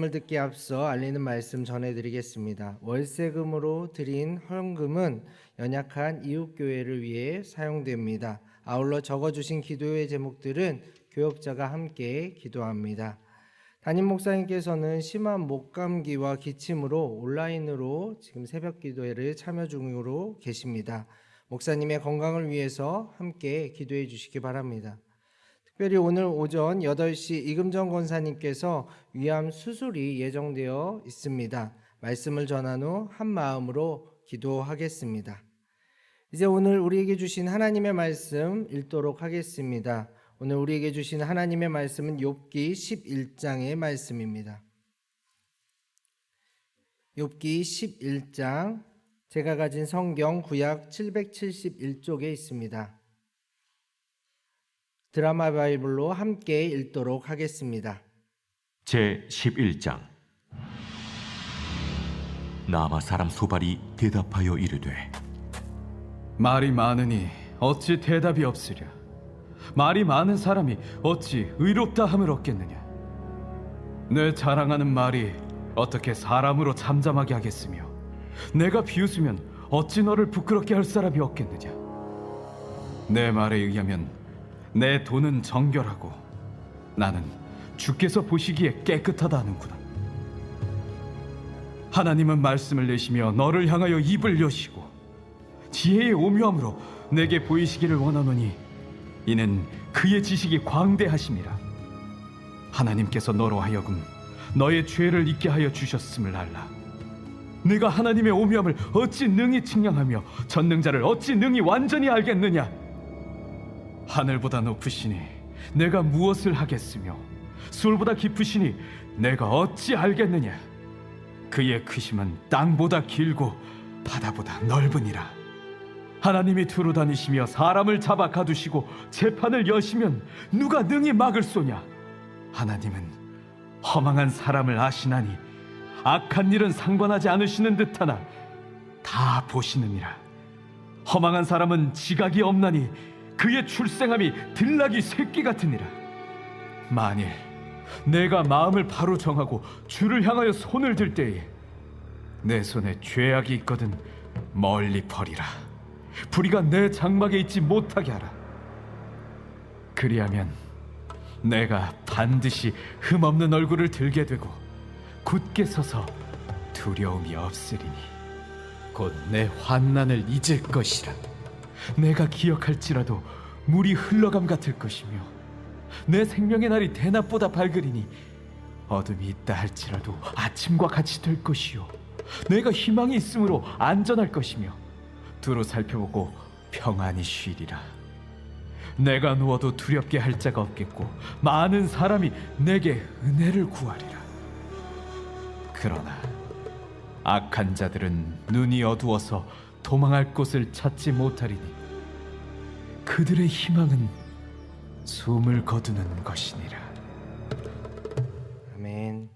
말씀을 듣기 앞서 알리는 말씀 전해드리겠습니다. 월세금으로 드린 헌금은 연약한 이웃교회를 위해 사용됩니다. 아울러 적어주신 기도의 제목들은 교역자가 함께 기도합니다. 담임 목사님께서는 심한 목감기와 기침으로 온라인으로 지금 새벽 기도회를 참여 중으로 계십니다. 목사님의 건강을 위해서 함께 기도해 주시기 바랍니다. 특별히 오늘 오전 8시 이금정 권사님께서 위암 수술이 예정되어 있습니다. 말씀을 전한 후 한 마음으로 기도하겠습니다. 이제 오늘 우리에게 주신 하나님의 말씀 읽도록 하겠습니다. 오늘 우리에게 주신 하나님의 말씀은 욥기 11장의 말씀입니다. 욥기 11장, 제가 가진 성경 구약 771쪽에 있습니다. 드라마 바이블로 함께 읽도록 하겠습니다. 제 11장. 나아마 사람 소발이 대답하여 이르되, 말이 많으니 어찌 대답이 없으랴. 말이 많은 사람이 어찌 의롭다 함을 얻겠느냐. 내 자랑하는 말이 어떻게 사람으로 잠잠하게 하겠으며, 내가 비웃으면 어찌 너를 부끄럽게 할 사람이 없겠느냐. 내 말에 의하면 내 돈은 정결하고 나는 주께서 보시기에 깨끗하다 하는구나. 하나님은 말씀을 내시며 너를 향하여 입을 여시고 지혜의 오묘함으로 내게 보이시기를 원하노니 이는 그의 지식이 광대하심이라. 하나님께서 너로 하여금 너의 죄를 잊게 하여 주셨음을 알라. 네가 하나님의 오묘함을 어찌 능히 측량하며 전능자를 어찌 능히 완전히 알겠느냐. 하늘보다 높으시니 내가 무엇을 하겠으며 수울보다 깊으시니 내가 어찌 알겠느냐. 그의 크심은 땅보다 길고 바다보다 넓으니라. 하나님이 두루 다니시며 사람을 잡아 가두시고 재판을 여시면 누가 능히 막을 소냐. 하나님은 허망한 사람을 아시나니 악한 일은 상관하지 않으시는 듯하나 다 보시느니라. 허망한 사람은 지각이 없나니 그의 출생함이 들나귀 새끼 같으니라. 만일 내가 마음을 바로 정하고 주를 향하여 손을 들 때에 내 손에 죄악이 있거든 멀리 버리라. 불의가 내 장막에 있지 못하게 하라. 그리하면 내가 반드시 흠없는 얼굴을 들게 되고 굳게 서서 두려움이 없으리니 곧 내 환난을 잊을 것이라. 내가 기억할지라도 물이 흘러감 같을 것이며 내 생명의 날이 대낮보다 밝으리니 어둠이 있다 할지라도 아침과 같이 될 것이요 내가 희망이 있으므로 안전할 것이며 두루 살펴보고 평안히 쉬리라. 내가 누워도 두렵게 할 자가 없겠고 많은 사람이 내게 은혜를 구하리라. 그러나 악한 자들은 눈이 어두워서 도망할 곳을 찾지 못하리니 그들의 희망은 숨을 거두는 것이니라. 아멘.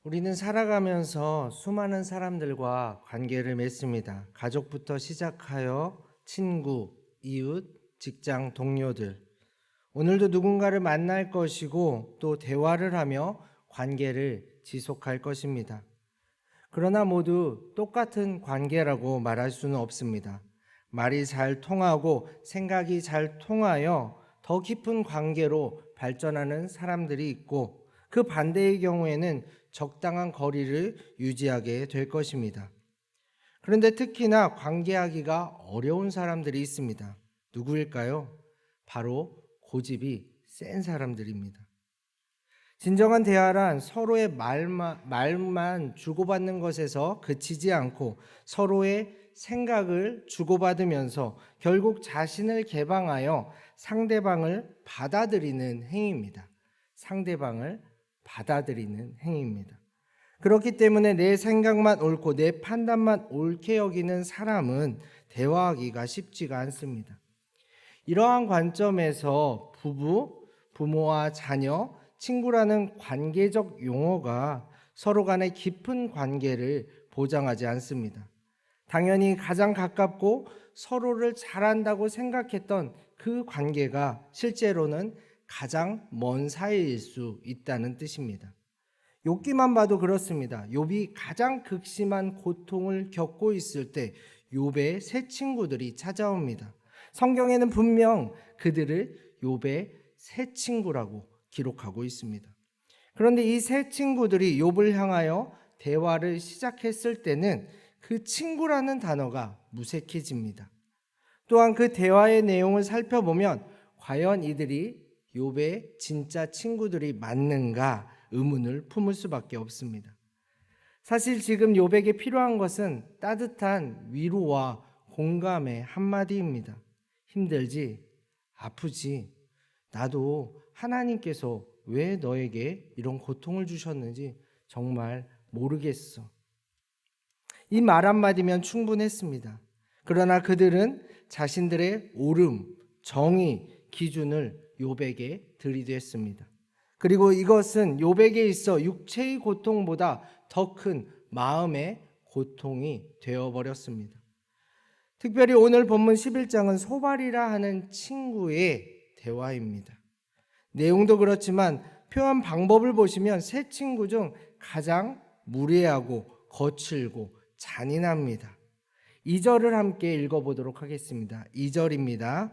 우리는 살아가면서 수많은 사람들과 관계를 맺습니다. 가족부터 시작하여 친구, 이웃, 직장 동료들. 오늘도 누군가를 만날 것이고 또 대화를 하며 관계를 지속할 것입니다. 그러나 모두 똑같은 관계라고 말할 수는 없습니다. 말이 잘 통하고 생각이 잘 통하여 더 깊은 관계로 발전하는 사람들이 있고 그 반대의 경우에는 적당한 거리를 유지하게 될 것입니다. 그런데 특히나 관계하기가 어려운 사람들이 있습니다. 누구일까요? 바로 고집이 센 사람들입니다. 진정한 대화란 서로의 말만 주고받는 것에서 그치지 않고 서로의 생각을 주고받으면서 결국 자신을 개방하여 상대방을 받아들이는 행위입니다. 상대방을 받아들이는 행위입니다. 그렇기 때문에 내 생각만 옳고 내 판단만 옳게 여기는 사람은 대화하기가 쉽지가 않습니다. 이러한 관점에서 부부, 부모와 자녀, 친구라는 관계적 용어가 서로 간의 깊은 관계를 보장하지 않습니다. 당연히 가장 가깝고 서로를 잘 안다고 생각했던 그 관계가 실제로는 가장 먼 사이일 수 있다는 뜻입니다. 욥기만 봐도 그렇습니다. 욥이 가장 극심한 고통을 겪고 있을 때 욥의 세 친구들이 찾아옵니다. 성경에는 분명 그들을 욥의 세 친구라고 기록하고 있습니다. 그런데 이 세 친구들이 욥을 향하여 대화를 시작했을 때는 그 친구라는 단어가 무색해집니다. 또한 그 대화의 내용을 살펴보면 과연 이들이 욥의 진짜 친구들이 맞는가 의문을 품을 수밖에 없습니다. 사실 지금 욥에게 필요한 것은 따뜻한 위로와 공감의 한마디입니다. 힘들지? 아프지? 나도 하나님께서 왜 너에게 이런 고통을 주셨는지 정말 모르겠어. 이 말 한마디면 충분했습니다. 그러나 그들은 자신들의 옳음, 정의, 기준을 욥에게 들이댔습니다. 그리고 이것은 욥에게 있어 육체의 고통보다 더 큰 마음의 고통이 되어버렸습니다. 특별히 오늘 본문 11장은 소발이라 하는 친구의 대화입니다. 내용도 그렇지만 표현 방법을 보시면 세 친구 중 가장 무례하고 거칠고 잔인합니다. 2절을 함께 읽어보도록 하겠습니다. 2절입니다.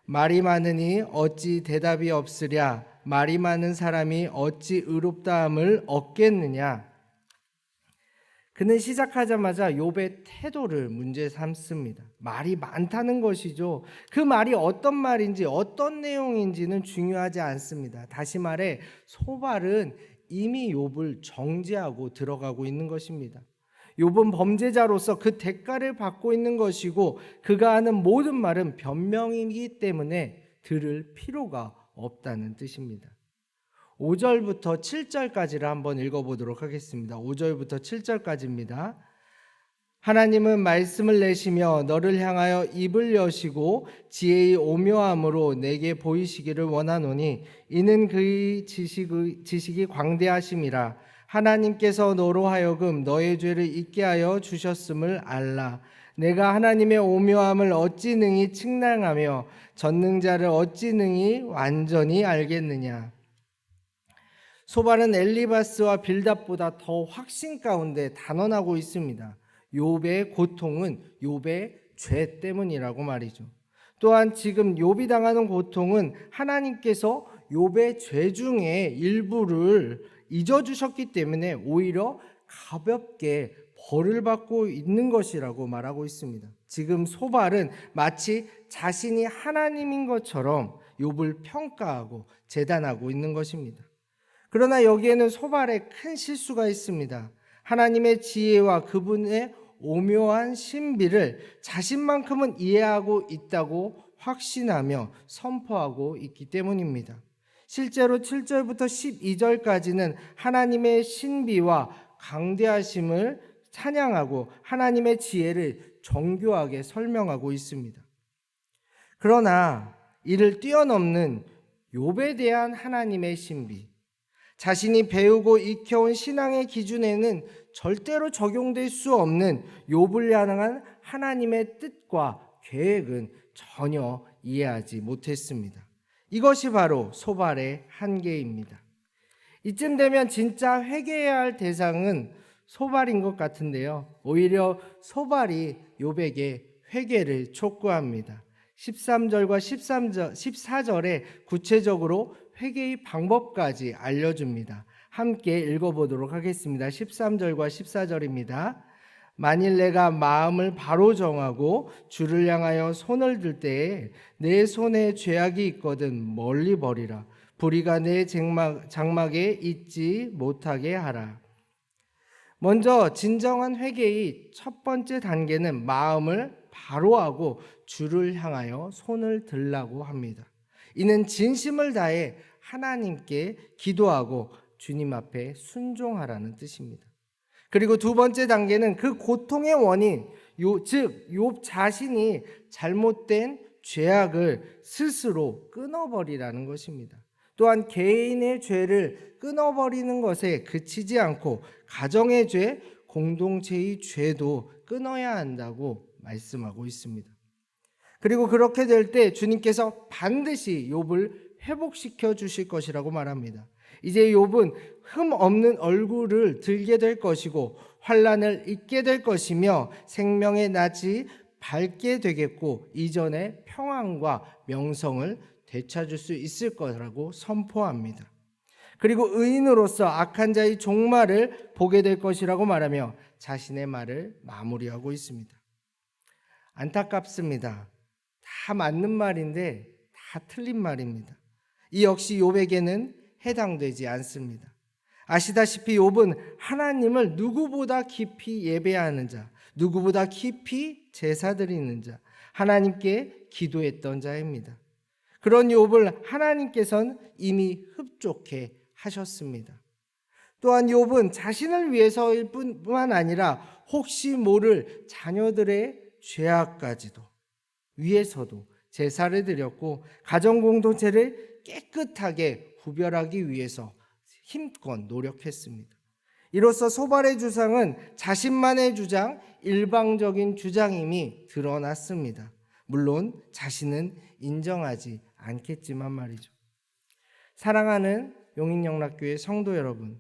말이 많으니 어찌 대답이 없으랴. 말이 많은 사람이 어찌 의롭다함을 얻겠느냐. 그는 시작하자마자 욥의 태도를 문제 삼습니다. 말이 많다는 것이죠. 그 말이 어떤 말인지 어떤 내용인지는 중요하지 않습니다. 다시 말해 소발은 이미 욥을 정죄하고 들어가고 있는 것입니다. 욥은 범죄자로서 그 대가를 받고 있는 것이고 그가 하는 모든 말은 변명이기 때문에 들을 필요가 없다는 뜻입니다. 5절부터 7절까지를 한번 읽어보도록 하겠습니다. 5절부터 7절까지입니다. 하나님은 말씀을 내시며 너를 향하여 입을 여시고 지혜의 오묘함으로 내게 보이시기를 원하노니 이는 그의 지식이 광대하심이라. 하나님께서 너로 하여금 너의 죄를 잊게 하여 주셨음을 알라. 내가 하나님의 오묘함을 어찌 능히 측량하며 전능자를 어찌 능히 완전히 알겠느냐. 소발은 엘리바스와 빌답보다 더 확신 가운데 단언하고 있습니다. 욥의 고통은 욥의 죄 때문이라고 말이죠. 또한 지금 욥이 당하는 고통은 하나님께서 욥의 죄 중에 일부를 잊어주셨기 때문에 오히려 가볍게 벌을 받고 있는 것이라고 말하고 있습니다. 지금 소발은 마치 자신이 하나님인 것처럼 욥을 평가하고 재단하고 있는 것입니다. 그러나 여기에는 소발의 큰 실수가 있습니다. 하나님의 지혜와 그분의 오묘한 신비를 자신만큼은 이해하고 있다고 확신하며 선포하고 있기 때문입니다. 실제로 7절부터 12절까지는 하나님의 신비와 강대하심을 찬양하고 하나님의 지혜를 정교하게 설명하고 있습니다. 그러나 이를 뛰어넘는 욥에 대한 하나님의 신비, 자신이 배우고 익혀온 신앙의 기준에는 절대로 적용될 수 없는 욥을 향한 하나님의 뜻과 계획은 전혀 이해하지 못했습니다. 이것이 바로 소발의 한계입니다. 이쯤 되면 진짜 회개해야 할 대상은 소발인 것 같은데요. 오히려 소발이 욥에게 회개를 촉구합니다. 13절과 14절에 구체적으로 회개의 방법까지 알려줍니다. 함께 읽어보도록 하겠습니다. 13절과 14절입니다. 만일 내가 마음을 바로 정하고 주를 향하여 손을 들 때에 내 손에 죄악이 있거든 멀리 버리라. 불의가 내 장막에 있지 못하게 하라. 먼저 진정한 회개의 첫 번째 단계는 마음을 바로 하고 주를 향하여 손을 들라고 합니다. 이는 진심을 다해 하나님께 기도하고 주님 앞에 순종하라는 뜻입니다. 그리고 두 번째 단계는 그 고통의 원인, 즉 욥 자신이 잘못된 죄악을 스스로 끊어버리라는 것입니다. 또한 개인의 죄를 끊어버리는 것에 그치지 않고 가정의 죄, 공동체의 죄도 끊어야 한다고 말씀하고 있습니다. 그리고 그렇게 될 때 주님께서 반드시 욥을 회복시켜 주실 것이라고 말합니다. 이제 욥은 흠 없는 얼굴을 들게 될 것이고 환난을 잊게 될 것이며 생명의 낯이 밝게 되겠고 이전의 평안과 명성을 되찾을 수 있을 거라고 선포합니다. 그리고 의인으로서 악한 자의 종말을 보게 될 것이라고 말하며 자신의 말을 마무리하고 있습니다. 안타깝습니다. 다 맞는 말인데 다 틀린 말입니다. 이 역시 욥에게는 해당되지 않습니다. 아시다시피 욥은 하나님을 누구보다 깊이 예배하는 자, 누구보다 깊이 제사 드리는 자, 하나님께 기도했던 자입니다. 그런 욥을 하나님께서는 이미 흡족해 하셨습니다. 또한 욥은 자신을 위해서일 뿐만 아니라 혹시 모를 자녀들의 죄악까지도 위해서도 제사를 드렸고 가정 공동체를 깨끗하게 구별하기 위해서 힘껏 노력했습니다. 이로써 소발의 주장은 자신만의 주장, 일방적인 주장임이 드러났습니다. 물론 자신은 인정하지 않겠지만 말이죠. 사랑하는 용인영락교회 성도 여러분,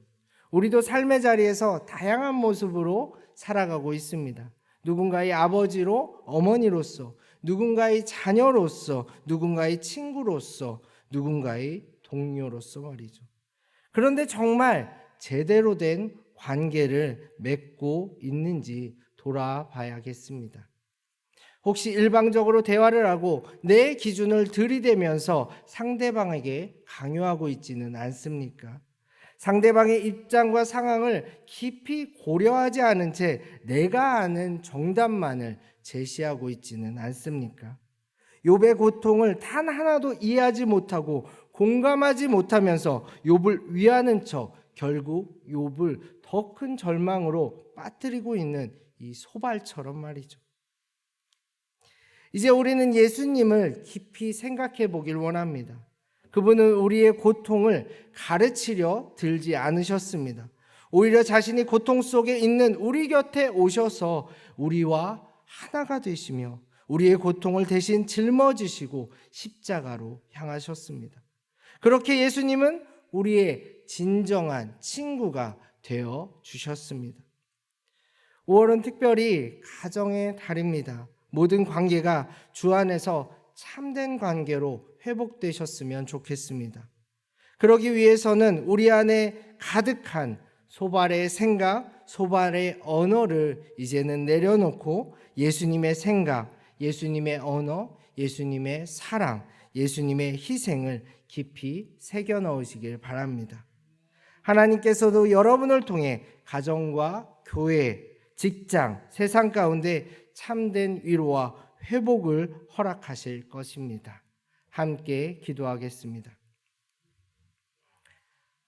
우리도 삶의 자리에서 다양한 모습으로 살아가고 있습니다. 누군가의 아버지로, 어머니로서, 누군가의 자녀로서, 누군가의 친구로서, 누군가의 동료로서 말이죠. 그런데 정말 제대로 된 관계를 맺고 있는지 돌아봐야겠습니다. 혹시 일방적으로 대화를 하고 내 기준을 들이대면서 상대방에게 강요하고 있지는 않습니까? 상대방의 입장과 상황을 깊이 고려하지 않은 채 내가 아는 정답만을 제시하고 있지는 않습니까? 욥의 고통을 단 하나도 이해하지 못하고 공감하지 못하면서 욥을 위하는 척 결국 욥을 더 큰 절망으로 빠뜨리고 있는 이 소발처럼 말이죠. 이제 우리는 예수님을 깊이 생각해 보길 원합니다. 그분은 우리의 고통을 가르치려 들지 않으셨습니다. 오히려 자신이 고통 속에 있는 우리 곁에 오셔서 우리와 하나가 되시며 우리의 고통을 대신 짊어지시고 십자가로 향하셨습니다. 그렇게 예수님은 우리의 진정한 친구가 되어 주셨습니다. 5월은 특별히 가정의 달입니다. 모든 관계가 주 안에서 참된 관계로 회복되셨으면 좋겠습니다. 그러기 위해서는 우리 안에 가득한 소발의 생각, 소발의 언어를 이제는 내려놓고 예수님의 생각, 예수님의 언어, 예수님의 사랑, 예수님의 희생을 깊이 새겨 넣으시길 바랍니다. 하나님께서도 여러분을 통해 가정과 교회, 직장, 세상 가운데 참된 위로와 회복을 허락하실 것입니다. 함께 기도하겠습니다.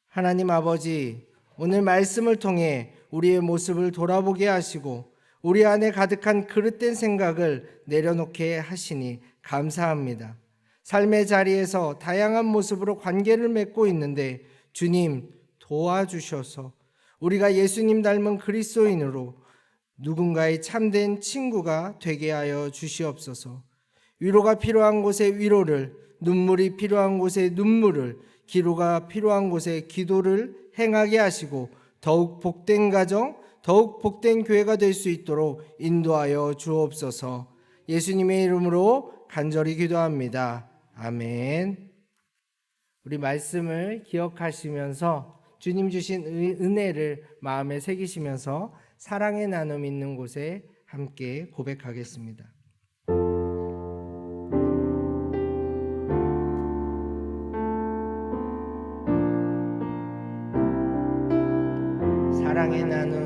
하나님 아버지, 오늘 말씀을 통해 우리의 모습을 돌아보게 하시고 우리 안에 가득한 그릇된 생각을 내려놓게 하시니 감사합니다. 삶의 자리에서 다양한 모습으로 관계를 맺고 있는데 주님 도와주셔서 우리가 예수님 닮은 그리스도인으로 누군가의 참된 친구가 되게 하여 주시옵소서. 위로가 필요한 곳에 위로를, 눈물이 필요한 곳에 눈물을, 기도가 필요한 곳에 기도를 행하게 하시고 더욱 복된 가정, 더욱 복된 교회가 될 수 있도록 인도하여 주옵소서. 예수님의 이름으로 간절히 기도합니다. 아멘. 우리 말씀을 기억하시면서 주님 주신 은혜를 마음에 새기시면서 사랑의 나눔 있는 곳에 함께 고백하겠습니다. 사랑의 나눔